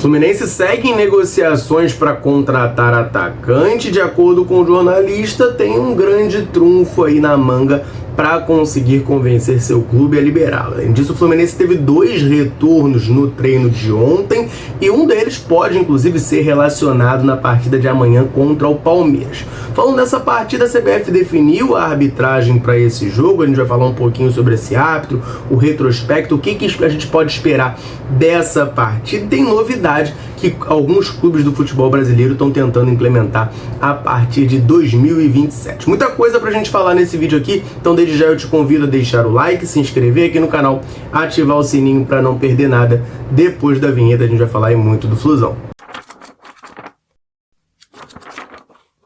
O Fluminense segue em negociações para contratar atacante. De acordo com o jornalista, tem um grande trunfo aí na manga para conseguir convencer seu clube a liberá-lo. Além disso, o Fluminense teve 2 retornos no treino de ontem e um deles pode inclusive ser relacionado na partida de amanhã contra o Palmeiras. Falando dessa partida, a CBF definiu a arbitragem para esse jogo. A gente vai falar um pouquinho sobre esse árbitro, o retrospecto, o que a gente pode esperar dessa partida. Tem novidade que alguns clubes do futebol brasileiro estão tentando implementar a partir de 2027. Muita coisa pra gente falar nesse vídeo aqui, então desde já eu te convido a deixar o like, se inscrever aqui no canal, ativar o sininho para não perder nada. Depois da vinheta a gente vai falar aí muito do Flusão.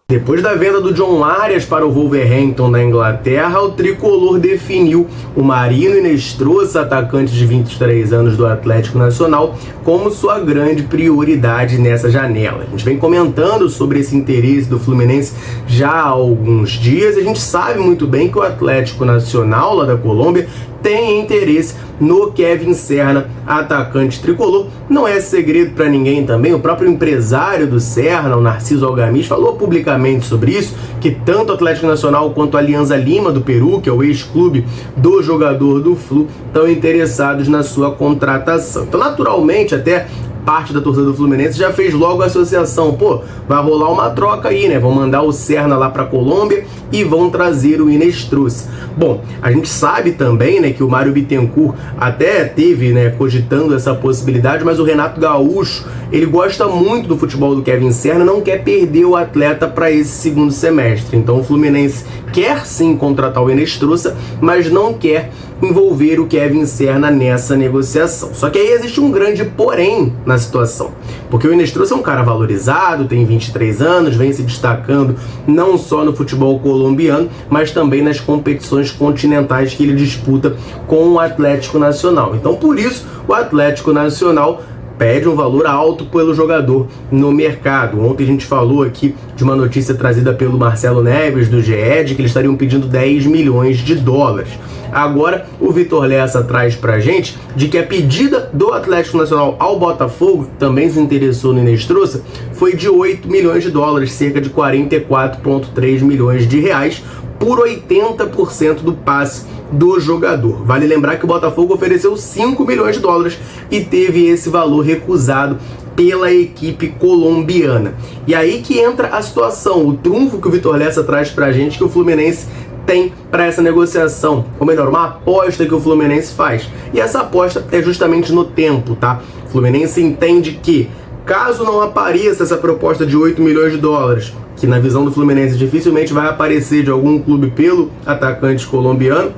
Depois da venda do John Arias para o Wolverhampton na Inglaterra, o tricolor definiu o Marino Inestrosa, atacante de 23 anos do Atlético Nacional, como sua grande prioridade nessa janela. A gente vem comentando sobre esse interesse do Fluminense já há alguns dias. A gente sabe muito bem que o Atlético Nacional, lá da Colômbia, tem interesse no Kevin Serna, atacante tricolor. Não é segredo para ninguém também, o próprio empresário do Serna, o Narciso Algamis, falou publicamente sobre isso, que tanto o Atlético Nacional quanto a Alianza Lima do Peru, que é o ex-clube do jogador do Flu, estão interessados na sua contratação. Então, naturalmente, até parte da torcida do Fluminense já fez logo a associação. Pô, vai rolar uma troca aí, né? Vão mandar o Serna lá pra Colômbia e vão trazer o Inestrosa. Bom, a gente sabe também, né, que o Mário Bittencourt até teve, né, cogitando essa possibilidade, mas o Renato Gaúcho, ele gosta muito do futebol do Kevin Serna, não quer perder o atleta para esse segundo semestre. Então o Fluminense quer sim contratar o Inestrosa, mas não quer envolver o Kevin Serna nessa negociação. Só que aí existe um grande porém na situação, porque o Inestrosa é um cara valorizado, tem 23 anos, vem se destacando não só no futebol colombiano, mas também nas competições continentais que ele disputa com o Atlético Nacional. Então, por isso, o Atlético Nacional pede um valor alto pelo jogador no mercado. Ontem a gente falou aqui de uma notícia trazida pelo Marcelo Neves, do GE, de que eles estariam pedindo 10 milhões de dólares. Agora, o Vitor Lessa traz pra gente de que a pedida do Atlético Nacional ao Botafogo, que também se interessou no Inestrosa, foi de 8 milhões de dólares, cerca de 44,3 milhões de reais, por 80% do passe do jogador. Vale lembrar que o Botafogo ofereceu 5 milhões de dólares e teve esse valor recusado pela equipe colombiana. E aí que entra a situação, o trunfo que o Vitor Lessa traz pra gente, que o Fluminense tem para essa negociação, ou melhor, uma aposta que o Fluminense faz. E essa aposta é justamente no tempo, tá? O Fluminense entende que, caso não apareça essa proposta de 8 milhões de dólares, que na visão do Fluminense dificilmente vai aparecer de algum clube pelo atacante colombiano,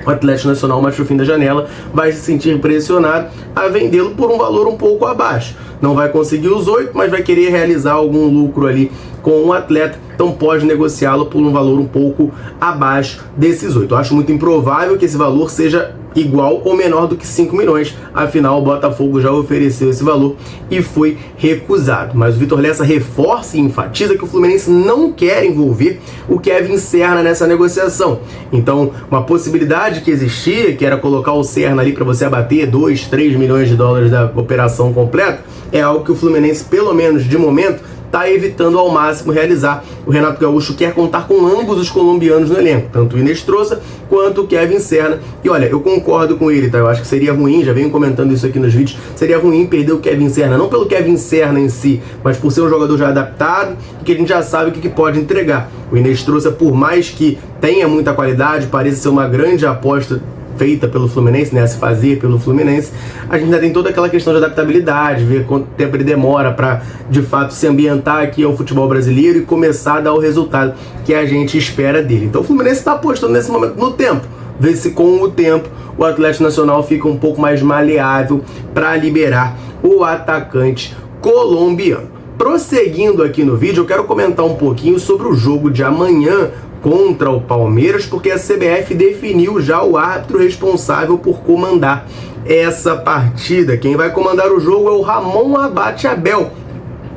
o Atlético Nacional, mais pro fim da janela, vai se sentir pressionado a vendê-lo por um valor um pouco abaixo. Não vai conseguir os 8, mas vai querer realizar algum lucro ali com o atleta, então pode negociá-lo por um valor um pouco abaixo desses 8. Eu acho muito improvável que esse valor seja igual ou menor do que 5 milhões, afinal o Botafogo já ofereceu esse valor e foi recusado. Mas o Vitor Lessa reforça e enfatiza que o Fluminense não quer envolver o Kevin Serna nessa negociação. Então, uma possibilidade que existia, que era colocar o Serna ali para você abater 2, 3 milhões de dólares da operação completa, é algo que o Fluminense, pelo menos de momento, está evitando ao máximo realizar. O Renato Gaúcho quer contar com ambos os colombianos no elenco, tanto o Inestrosa quanto o Kevin Serna. E olha, eu concordo com ele, tá? Eu acho que seria ruim, já venho comentando isso aqui nos vídeos, seria ruim perder o Kevin Serna, não pelo Kevin Serna em si, mas por ser um jogador já adaptado e que a gente já sabe o que pode entregar. O Inestrosa, por mais que tenha muita qualidade, pareça ser uma grande aposta feita pelo Fluminense, né, a se fazer pelo Fluminense, a gente ainda tem toda aquela questão de adaptabilidade, ver quanto tempo ele demora para, de fato, se ambientar aqui ao futebol brasileiro e começar a dar o resultado que a gente espera dele. Então o Fluminense está apostando nesse momento no tempo, ver se com o tempo o Atlético Nacional fica um pouco mais maleável para liberar o atacante colombiano. Prosseguindo aqui no vídeo, eu quero comentar um pouquinho sobre o jogo de amanhã contra o Palmeiras, porque a CBF definiu já o árbitro responsável por comandar essa partida. Quem vai comandar o jogo é o Ramon Abate Abel,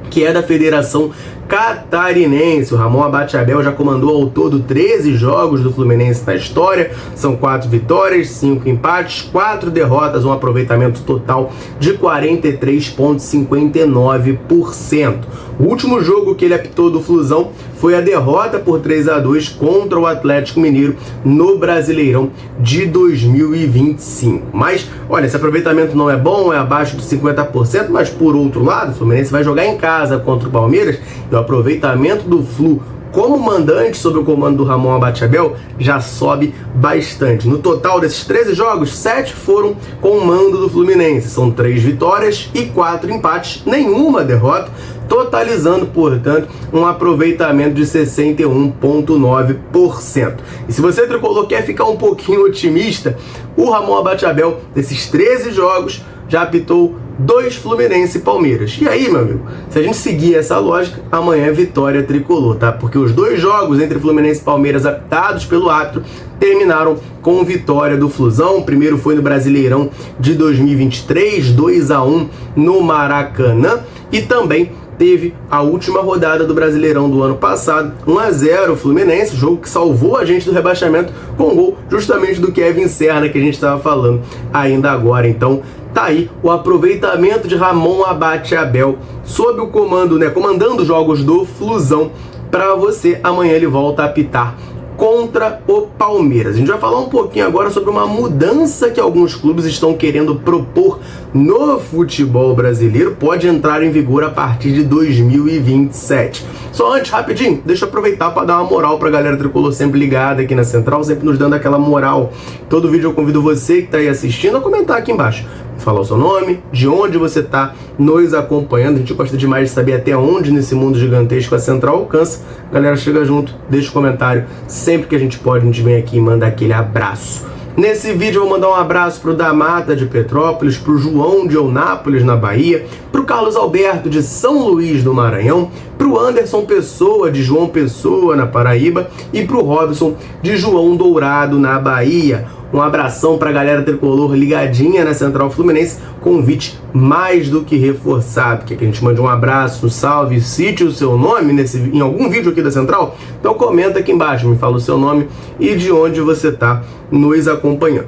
que é da Federação catarinense. O Ramon Abachaebel já comandou ao todo 13 jogos do Fluminense na história, são 4 vitórias, 5 empates, 4 derrotas, um aproveitamento total de 43,59%. O último jogo que ele apitou do Flusão foi a derrota por 3-2 contra o Atlético Mineiro no Brasileirão de 2025. Mas, olha, esse aproveitamento não é bom, é abaixo de 50%, mas por outro lado, o Fluminense vai jogar em casa contra o Palmeiras e o aproveitamento do Flu como mandante sob o comando do Ramon Abachaebel já sobe bastante. No total desses 13 jogos, 7 foram com o mando do Fluminense. São 3 vitórias e 4 empates, nenhuma derrota, totalizando, portanto, um aproveitamento de 61,9%. E se você, tricolor, quer ficar um pouquinho otimista, o Ramon Abachaebel, desses 13 jogos, já apitou 2 Fluminense e Palmeiras. E aí, meu amigo, se a gente seguir essa lógica, amanhã é vitória tricolor, tá? Porque os 2 jogos entre Fluminense e Palmeiras apitados pelo árbitro terminaram com vitória do Flusão. O primeiro foi no Brasileirão de 2023, 2-1 no Maracanã, e também teve a última rodada do Brasileirão do ano passado, 1-0 Fluminense, jogo que salvou a gente do rebaixamento com gol justamente do Kevin Serna, que a gente estava falando ainda agora. Então, tá aí o aproveitamento de Ramon Abachaebel sob o comando, comandando os jogos do Flusão para você. Amanhã ele volta a apitar contra o Palmeiras. A gente vai falar um pouquinho agora sobre uma mudança que alguns clubes estão querendo propor no futebol brasileiro. Pode entrar em vigor a partir de 2027. Só antes, rapidinho, deixa eu aproveitar para dar uma moral para a galera tricolor sempre ligada aqui na Central, sempre nos dando aquela moral. Todo vídeo eu convido você que está aí assistindo a comentar aqui embaixo. Falar o seu nome, de onde você está nos acompanhando. A gente gosta demais de saber até onde nesse mundo gigantesco a Central alcança. Galera, chega junto, deixa o comentário. Sempre que a gente pode, a gente vem aqui e manda aquele abraço. Nesse vídeo eu vou mandar um abraço pro da Mata de Petrópolis, pro João de Eunápolis na Bahia, pro Carlos Alberto de São Luís do Maranhão, pro Anderson Pessoa de João Pessoa na Paraíba e pro Robson de João Dourado na Bahia. Um abração pra galera tricolor ligadinha na Central Fluminense, convite mais do que reforçado. Quer que a gente mande um abraço, um salve, cite o seu nome em algum vídeo aqui da Central? Então comenta aqui embaixo, me fala o seu nome e de onde você tá nos acompanhando.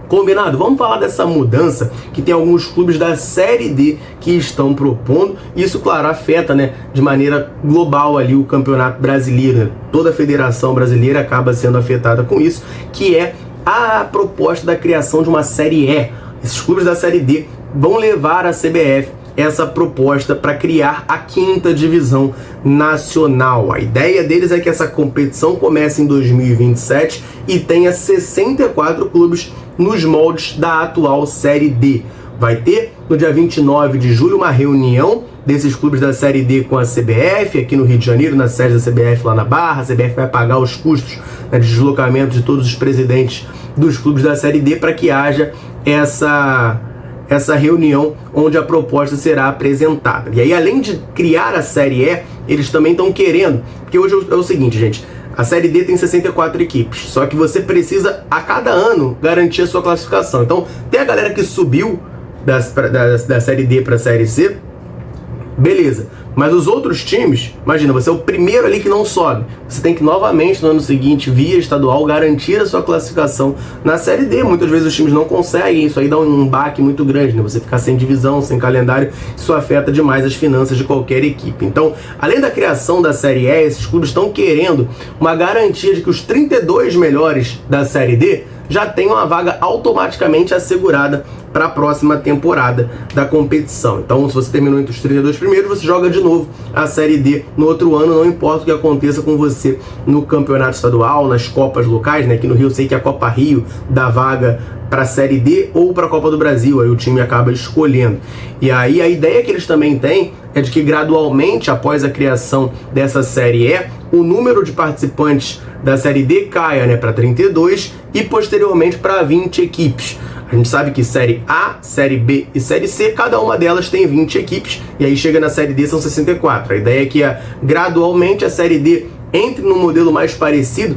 Combinado? Vamos falar dessa mudança que tem alguns clubes da Série D que estão propondo. Isso, claro, afeta, de maneira global ali o Campeonato Brasileiro. Toda a Federação Brasileira acaba sendo afetada com isso, que é a proposta da criação de uma Série E. Esses clubes da Série D vão levar a CBF essa proposta para criar a 5ª divisão nacional. A ideia deles é que essa competição comece em 2027 e tenha 64 clubes nos moldes da atual Série D. Vai ter, no dia 29 de julho, uma reunião desses clubes da Série D com a CBF, aqui no Rio de Janeiro, na sede da CBF lá na Barra. A CBF vai pagar os custos de deslocamento de todos os presidentes dos clubes da Série D para que haja essa reunião onde a proposta será apresentada. E aí, além de criar a Série E, eles também estão querendo, porque hoje é o seguinte, gente, a Série D tem 64 equipes, só que você precisa, a cada ano, garantir a sua classificação. Então, tem a galera que subiu da Série D para a Série C, beleza. Mas os outros times, imagina, você é o primeiro ali que não sobe. Você tem que novamente, no ano seguinte, via estadual, garantir a sua classificação na Série D. Muitas vezes os times não conseguem, isso aí dá um baque muito grande, Você ficar sem divisão, sem calendário, isso afeta demais as finanças de qualquer equipe. Então, além da criação da Série E, esses clubes estão querendo uma garantia de que os 32 melhores da Série D já tenham uma vaga automaticamente assegurada para a próxima temporada da competição. Então, se você terminou entre os 32 primeiros, você joga de novo a Série D no outro ano, não importa o que aconteça com você no campeonato estadual, nas copas locais, Aqui no Rio eu sei que a Copa Rio dá vaga para a Série D ou para a Copa do Brasil, aí o time acaba escolhendo. E aí a ideia que eles também têm é de que gradualmente, após a criação dessa Série E, o número de participantes da Série D caia para 32 e posteriormente para 20 equipes. A gente sabe que Série A, Série B e Série C, cada uma delas tem 20 equipes, e aí chega na Série D são 64. A ideia é que gradualmente a Série D entre num modelo mais parecido,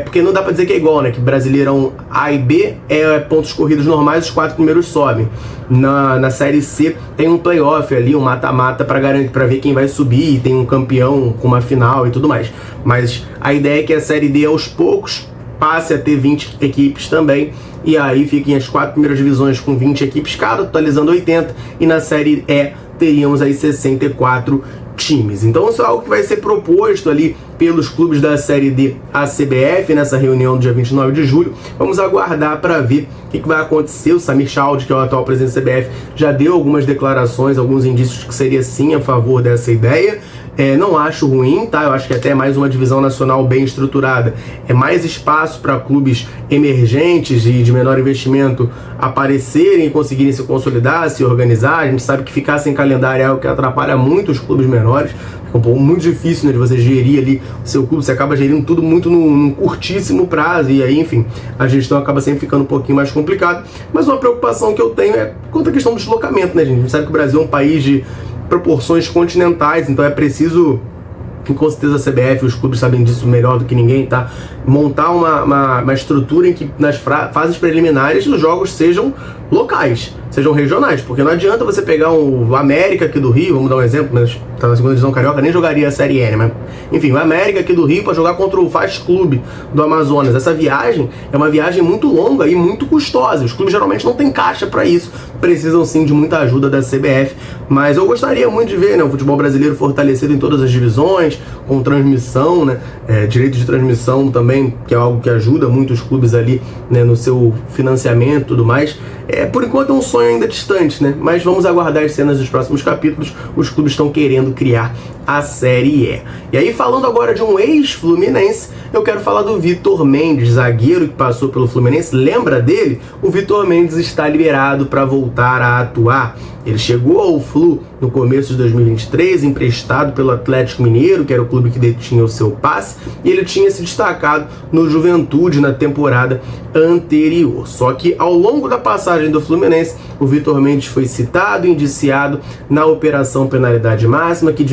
porque não dá para dizer que é igual, que Brasileirão A e B é pontos corridos normais, os 4 primeiros sobem. na Série C tem um playoff ali, um mata-mata para ver quem vai subir, tem um campeão com uma final e tudo mais. Mas a ideia é que a Série D aos poucos passe a ter 20 equipes também, e aí fiquem as 4 primeiras divisões com 20 equipes cada, totalizando 80, e na Série E teríamos aí 64 times. Então isso é algo que vai ser proposto ali pelos clubes da Série D à CBF nessa reunião do dia 29 de julho. Vamos aguardar para ver o que vai acontecer. O Samir Chaldi, que é o atual presidente da CBF, já deu algumas declarações, alguns indícios de que seria sim a favor dessa ideia. Não acho ruim, tá? Eu acho que até mais uma divisão nacional bem estruturada é mais espaço para clubes emergentes e de menor investimento aparecerem e conseguirem se consolidar, se organizar. A gente sabe que ficar sem calendário é algo que atrapalha muito os clubes menores. Fica um pouco muito difícil, né, de você gerir ali o seu clube. Você acaba gerindo tudo muito num curtíssimo prazo, e aí, enfim, a gestão acaba sempre ficando um pouquinho mais complicada. Mas uma preocupação que eu tenho é quanto à questão do deslocamento, né, gente? A gente sabe que o Brasil é um país de proporções continentais, então é preciso, com certeza a CBF, os clubes sabem disso melhor do que ninguém, tá? Montar uma estrutura em que nas fases preliminares os jogos sejam locais, sejam regionais, porque não adianta você pegar o América aqui do Rio, vamos dar um exemplo, mas tá na segunda divisão carioca, nem jogaria a Série N, mas enfim, o América aqui do Rio para jogar contra o Faz Clube do Amazonas. Essa viagem é uma viagem muito longa e muito custosa, os clubes geralmente não têm caixa para isso, precisam sim de muita ajuda da CBF, mas eu gostaria muito de ver, né, o futebol brasileiro fortalecido em todas as divisões, com transmissão, né, direito de transmissão também, que é algo que ajuda muito os clubes ali, né, no seu financiamento e tudo mais. Por enquanto é um sonho ainda distante, né? Mas vamos aguardar as cenas dos próximos capítulos. Os clubes estão querendo criar a Série E. E aí, falando agora de um ex-Fluminense, eu quero falar do Vitor Mendes, zagueiro que passou pelo Fluminense. Lembra dele? O Vitor Mendes está liberado para voltar a atuar. Ele chegou ao Flu no começo de 2023, emprestado pelo Atlético Mineiro, que era o clube que detinha o seu passe, e ele tinha se destacado no Juventude na temporada anterior. Só que ao longo da passagem do Fluminense, o Vitor Mendes foi citado e indiciado na Operação Penalidade Máxima, que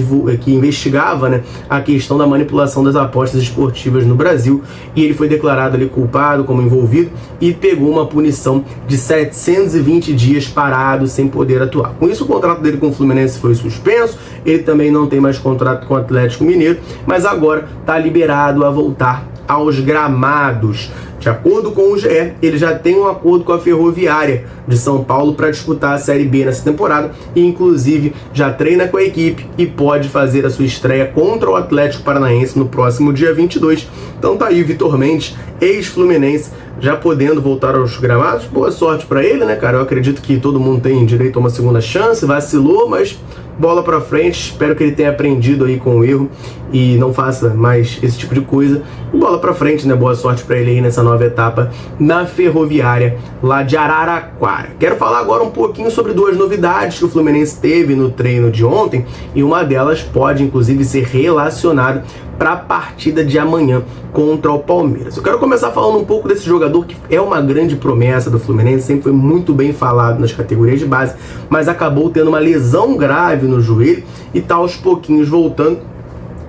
investigava, né, a questão da manipulação das apostas esportivas no Brasil, e ele foi declarado ali culpado como envolvido e pegou uma punição de 720 dias parado sem poder atuar. Com isso, o contrato dele com o Fluminense foi suspenso, ele também não tem mais contrato com o Atlético Mineiro, mas agora está liberado a voltar aos gramados. De acordo com o GE, ele já tem um acordo com a Ferroviária de São Paulo para disputar a Série B nessa temporada e, inclusive, já treina com a equipe e pode fazer a sua estreia contra o Atlético Paranaense no próximo dia 22. Então tá aí o Vitor Mendes, ex-Fluminense, já podendo voltar aos gramados. Boa sorte para ele, né, cara? Eu acredito que todo mundo tem direito a uma segunda chance, vacilou, mas bola pra frente. Espero que ele tenha aprendido aí com o erro e não faça mais esse tipo de coisa. E bola pra frente, né? Boa sorte pra ele aí nessa nova etapa na Ferroviária lá de Araraquara. Quero falar agora um pouquinho sobre duas novidades que o Fluminense teve no treino de ontem, e uma delas pode inclusive ser relacionada para a partida de amanhã contra o Palmeiras. Eu quero começar falando um pouco desse jogador que é uma grande promessa do Fluminense, sempre foi muito bem falado nas categorias de base, mas acabou tendo uma lesão grave no joelho e está aos pouquinhos voltando.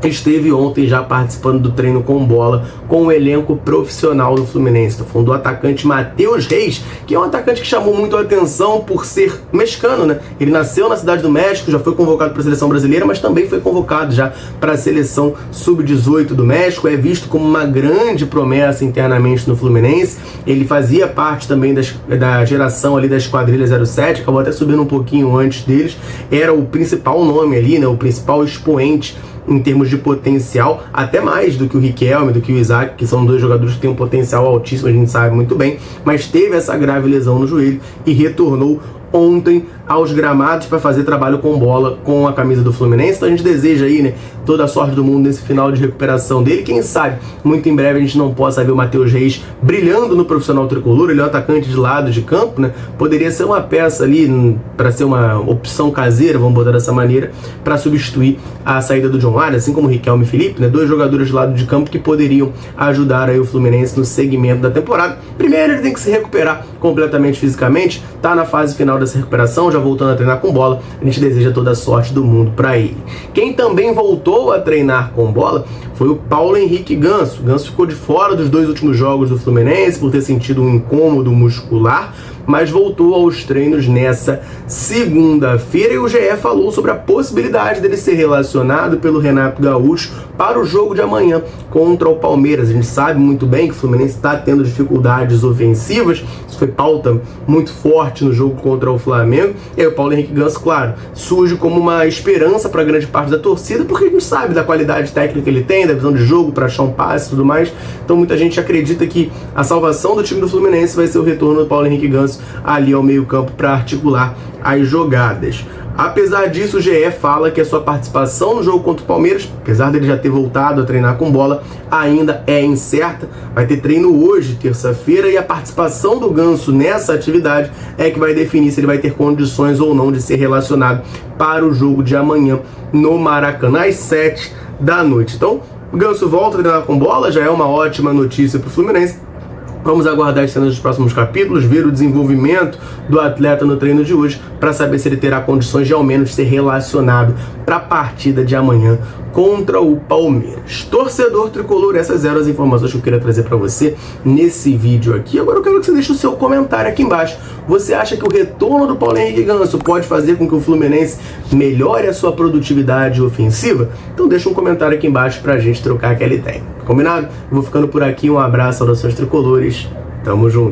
Esteve ontem já participando do treino com bola com o elenco profissional do Fluminense. Estou falando do atacante Matheus Reis, que é um atacante que chamou muito a atenção por ser mexicano, né? Ele nasceu na cidade do México, já foi convocado para a seleção brasileira, mas também foi convocado já para a seleção sub-18 do México. É visto como uma grande promessa internamente no Fluminense. Ele fazia parte também da geração ali da Esquadrilha 07, acabou até subindo um pouquinho antes deles. Era o principal nome ali, né? O principal expoente em termos de potencial, até mais do que o Riquelme, do que o Isaac, que são dois jogadores que têm um potencial altíssimo, a gente sabe muito bem, mas teve essa grave lesão no joelho e retornou ontem aos gramados para fazer trabalho com bola com a camisa do Fluminense. Então a gente deseja aí, né, toda a sorte do mundo nesse final de recuperação dele. Quem sabe, muito em breve a gente não possa ver o Matheus Reis brilhando no profissional tricolor. Ele é um atacante de lado de campo, né? Poderia ser uma peça ali para ser uma opção caseira, vamos botar dessa maneira, para substituir a saída do John Arias, assim como o Riquelme e Felipe, né? Dois jogadores de lado de campo que poderiam ajudar aí o Fluminense no segmento da temporada. Primeiro ele tem que se recuperar completamente fisicamente, tá na fase final dessa recuperação, já voltando a treinar com bola. A gente deseja toda a sorte do mundo para ele. Quem também voltou a treinar com bola foi o Paulo Henrique Ganso. Ganso ficou de fora dos dois últimos jogos do Fluminense por ter sentido um incômodo muscular, mas voltou aos treinos nessa segunda-feira. E o GE falou sobre a possibilidade dele ser relacionado pelo Renato Gaúcho para o jogo de amanhã contra o Palmeiras. A gente sabe muito bem que o Fluminense está tendo dificuldades ofensivas, isso foi pauta muito forte no jogo contra o Flamengo, e aí o Paulo Henrique Ganso, claro, surge como uma esperança para grande parte da torcida, porque a gente sabe da qualidade técnica que ele tem, da visão de jogo para achar um passe e tudo mais. Então muita gente acredita que a salvação do time do Fluminense vai ser o retorno do Paulo Henrique Ganso ali ao meio campo para articular as jogadas. Apesar disso, o GE fala que a sua participação no jogo contra o Palmeiras, apesar dele já ter voltado a treinar com bola, ainda é incerta. Vai ter treino hoje, terça-feira, e a participação do Ganso nessa atividade é que vai definir se ele vai ter condições ou não de ser relacionado para o jogo de amanhã no Maracanã, às 7 da noite. Então, o Ganso volta a treinar com bola, já é uma ótima notícia para o Fluminense. Vamos aguardar as cenas dos próximos capítulos, ver o desenvolvimento do atleta no treino de hoje, para saber se ele terá condições de ao menos ser relacionado para a partida de amanhã contra o Palmeiras. Torcedor tricolor, essas eram as informações que eu queria trazer para você nesse vídeo aqui. Agora eu quero que você deixe o seu comentário aqui embaixo. Você acha que o retorno do Paulo Henrique Ganso pode fazer com que o Fluminense melhore a sua produtividade ofensiva? Então deixa um comentário aqui embaixo pra gente trocar aquela ideia. Combinado? Eu vou ficando por aqui. Um abraço, saudações tricolores. Tamo junto.